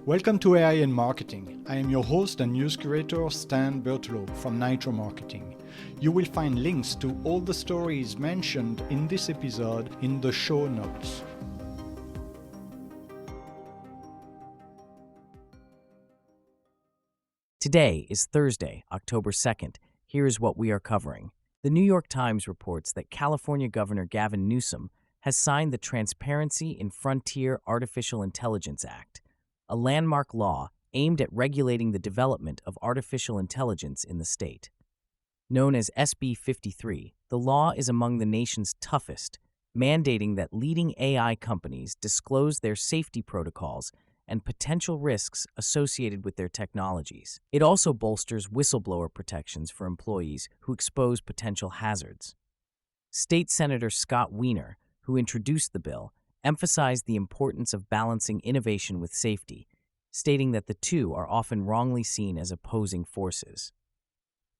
Welcome to AI in Marketing. I am your host and news curator, Stan Bertolo from Nitro Marketing. You will find links to all the stories mentioned in this episode in the show notes. Today is Thursday, October 2nd. Here is what we are covering. The New York Times reports that California Governor Gavin Newsom has signed the Transparency in Frontier Artificial Intelligence Act, a landmark law aimed at regulating the development of artificial intelligence in the state. Known as SB 53, the law is among the nation's toughest, mandating that leading AI companies disclose their safety protocols and potential risks associated with their technologies. It also bolsters whistleblower protections for employees who expose potential hazards. State Senator Scott Wiener, who introduced the bill, emphasized the importance of balancing innovation with safety, stating that the two are often wrongly seen as opposing forces.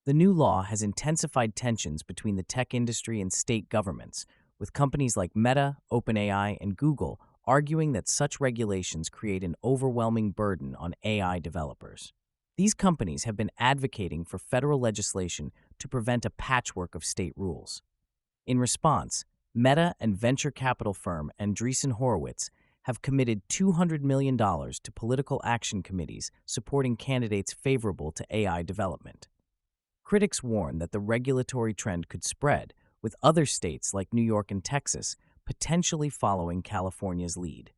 The new law has intensified tensions between the tech industry and state governments, with companies like Meta, OpenAI, and Google arguing that such regulations create an overwhelming burden on AI developers. These companies have been advocating for federal legislation to prevent a patchwork of state rules. In response, Meta and venture capital firm Andreessen Horowitz have committed $200 million to political action committees supporting candidates favorable to AI development. Critics warn that the regulatory trend could spread, with other states like New York and Texas potentially following California's lead.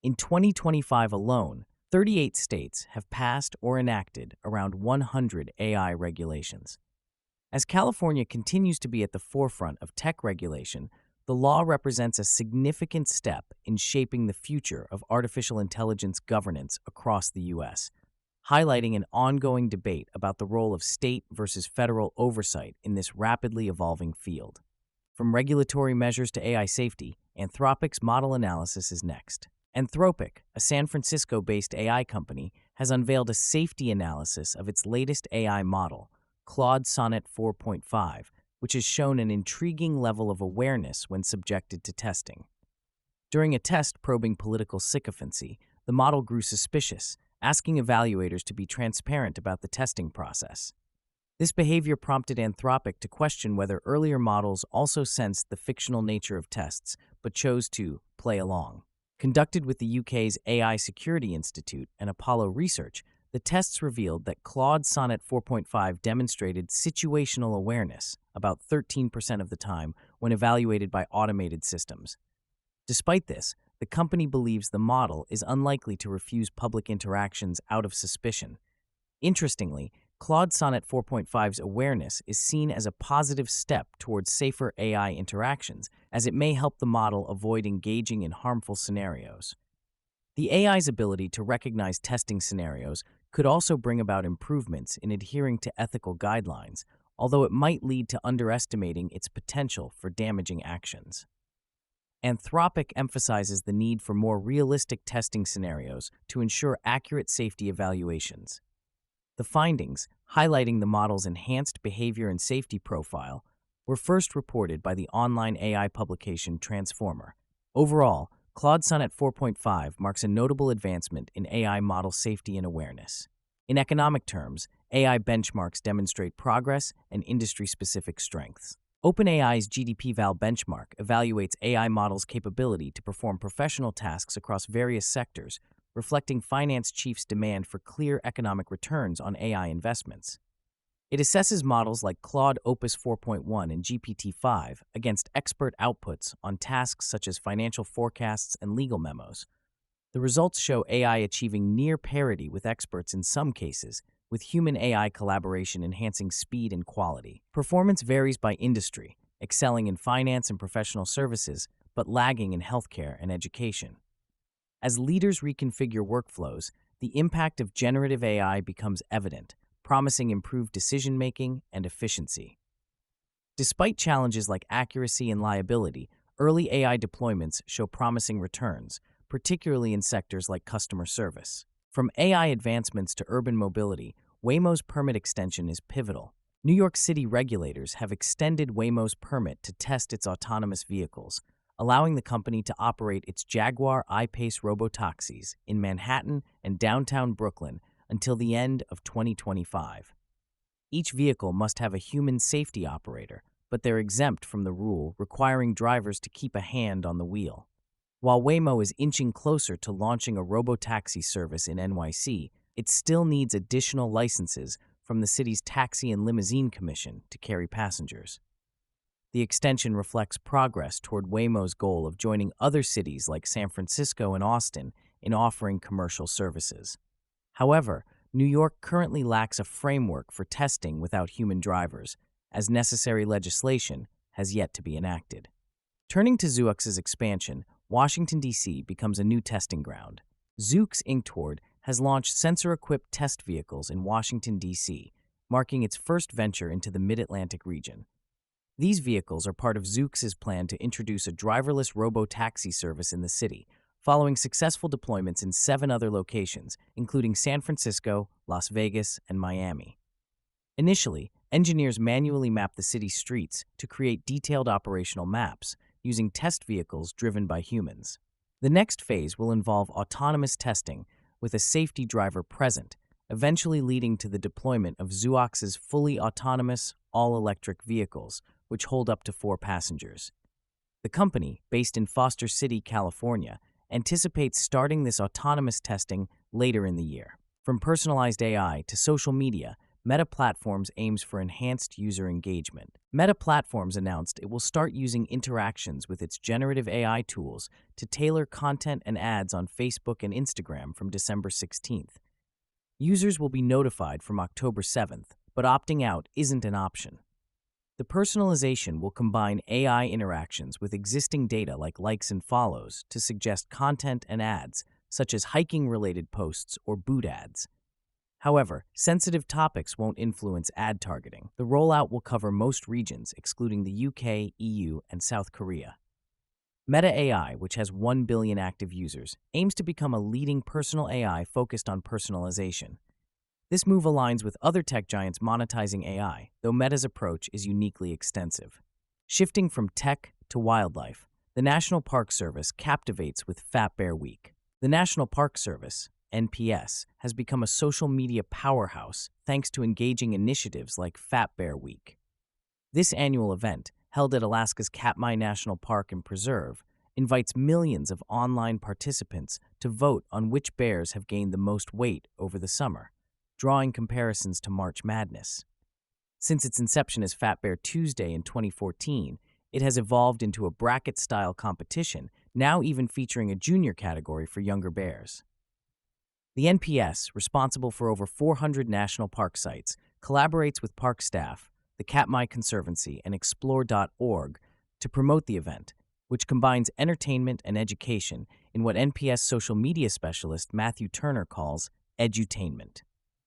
In 2025 alone, 38 states have passed or enacted around 100 AI regulations. As California continues to be at the forefront of tech regulation, the law represents a significant step in shaping the future of artificial intelligence governance across the U.S., highlighting an ongoing debate about the role of state versus federal oversight in this rapidly evolving field. From regulatory measures to AI safety, Anthropic's model analysis is next. Anthropic, a San Francisco-based AI company, has unveiled a safety analysis of its latest AI model, Claude Sonnet 4.5, which has shown an intriguing level of awareness when subjected to testing. During a test probing political sycophancy, the model grew suspicious, asking evaluators to be transparent about the testing process. This behavior prompted Anthropic to question whether earlier models also sensed the fictional nature of tests, but chose to play along. Conducted with the UK's AI Security Institute and Apollo Research, the tests revealed that Claude Sonnet 4.5 demonstrated situational awareness about 13% of the time when evaluated by automated systems. Despite this, the company believes the model is unlikely to refuse public interactions out of suspicion. Interestingly, Claude Sonnet 4.5's awareness is seen as a positive step towards safer AI interactions, as it may help the model avoid engaging in harmful scenarios. The AI's ability to recognize testing scenarios could also bring about improvements in adhering to ethical guidelines, although it might lead to underestimating its potential for damaging actions. Anthropic emphasizes the need for more realistic testing scenarios to ensure accurate safety evaluations. The findings, highlighting the model's enhanced behavior and safety profile, were first reported by the online AI publication Transformer. Overall, Claude Sonnet 4.5 marks a notable advancement in AI model safety and awareness. In economic terms, AI benchmarks demonstrate progress and industry-specific strengths. OpenAI's GDPval benchmark evaluates AI models' capability to perform professional tasks across various sectors, reflecting finance chiefs' demand for clear economic returns on AI investments. It assesses models like Claude Opus 4.1 and GPT-5 against expert outputs on tasks such as financial forecasts and legal memos. The results show AI achieving near parity with experts in some cases, with human-AI collaboration enhancing speed and quality. Performance varies by industry, excelling in finance and professional services, but lagging in healthcare and education. As leaders reconfigure workflows, the impact of generative AI becomes evident, promising improved decision-making and efficiency. Despite challenges like accuracy and liability, early AI deployments show promising returns, particularly in sectors like customer service. From AI advancements to urban mobility, Waymo's permit extension is pivotal. New York City regulators have extended Waymo's permit to test its autonomous vehicles, allowing the company to operate its Jaguar I-Pace robotaxis in Manhattan and downtown Brooklyn until the end of 2025. Each vehicle must have a human safety operator, but they're exempt from the rule requiring drivers to keep a hand on the wheel. While Waymo is inching closer to launching a robotaxi service in NYC, it still needs additional licenses from the city's Taxi and Limousine Commission to carry passengers. The extension reflects progress toward Waymo's goal of joining other cities like San Francisco and Austin in offering commercial services. However, New York currently lacks a framework for testing without human drivers, as necessary legislation has yet to be enacted. Turning to Zoox's expansion, Washington, D.C. becomes a new testing ground. Zoox Inc. has launched sensor-equipped test vehicles in Washington, D.C., marking its first venture into the Mid-Atlantic region. These vehicles are part of Zoox's plan to introduce a driverless robo-taxi service in the city, following successful deployments in 7 other locations, including San Francisco, Las Vegas, and Miami. Initially, engineers manually mapped the city's streets to create detailed operational maps, using test vehicles driven by humans. The next phase will involve autonomous testing with a safety driver present, eventually leading to the deployment of Zoox's fully autonomous, all-electric vehicles, which hold up to 4 passengers. The company, based in Foster City, California, anticipates starting this autonomous testing later in the year. From personalized AI to social media, Meta Platforms aims for enhanced user engagement. Meta Platforms announced it will start using interactions with its generative AI tools to tailor content and ads on Facebook and Instagram from December 16th. Users will be notified from October 7th, but opting out isn't an option. The personalization will combine AI interactions with existing data like likes and follows to suggest content and ads, such as hiking-related posts or boot ads. However, sensitive topics won't influence ad targeting. The rollout will cover most regions, excluding the UK, EU, and South Korea. Meta AI, which has 1 billion active users, aims to become a leading personal AI focused on personalization. This move aligns with other tech giants monetizing AI, though Meta's approach is uniquely extensive. Shifting from tech to wildlife, the National Park Service captivates with Fat Bear Week. The National Park Service, NPS, has become a social media powerhouse thanks to engaging initiatives like Fat Bear Week. This annual event, held at Alaska's Katmai National Park and Preserve, invites millions of online participants to vote on which bears have gained the most weight over the summer, drawing comparisons to March Madness. Since its inception as Fat Bear Tuesday in 2014, it has evolved into a bracket-style competition, now even featuring a junior category for younger bears. The NPS, responsible for over 400 national park sites, collaborates with park staff, the Katmai Conservancy, and Explore.org to promote the event, which combines entertainment and education in what NPS social media specialist Matthew Turner calls edutainment.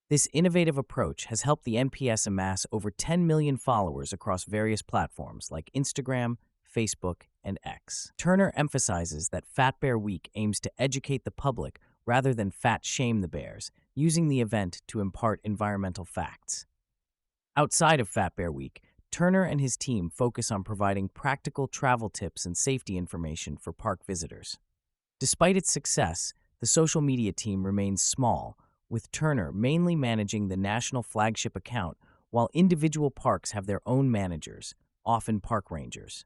This innovative approach has helped the NPS amass over 10 million followers across various platforms like Instagram, Facebook, and X. Turner emphasizes that Fat Bear Week aims to educate the public rather than fat-shame the bears, using the event to impart environmental facts. Outside of Fat Bear Week, Turner and his team focus on providing practical travel tips and safety information for park visitors. Despite its success, the social media team remains small, with Turner mainly managing the national flagship account, while individual parks have their own managers, often park rangers.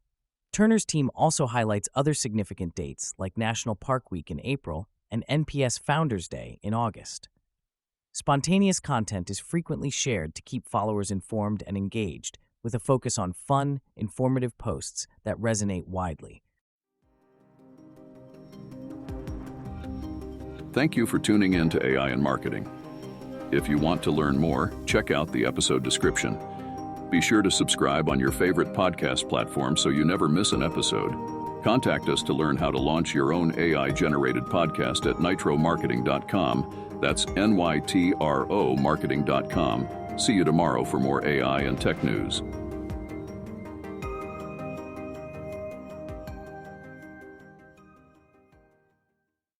Turner's team also highlights other significant dates like National Park Week in April and NPS Founders Day in August. Spontaneous content is frequently shared to keep followers informed and engaged, with a focus on fun, informative posts that resonate widely. Thank you for tuning in to AI and Marketing. If you want to learn more, check out the episode description. Be sure to subscribe on your favorite podcast platform so you never miss an episode. Contact us to learn how to launch your own AI-generated podcast at nitromarketing.com. That's NYTRO marketing.com. See you tomorrow for more AI and tech news.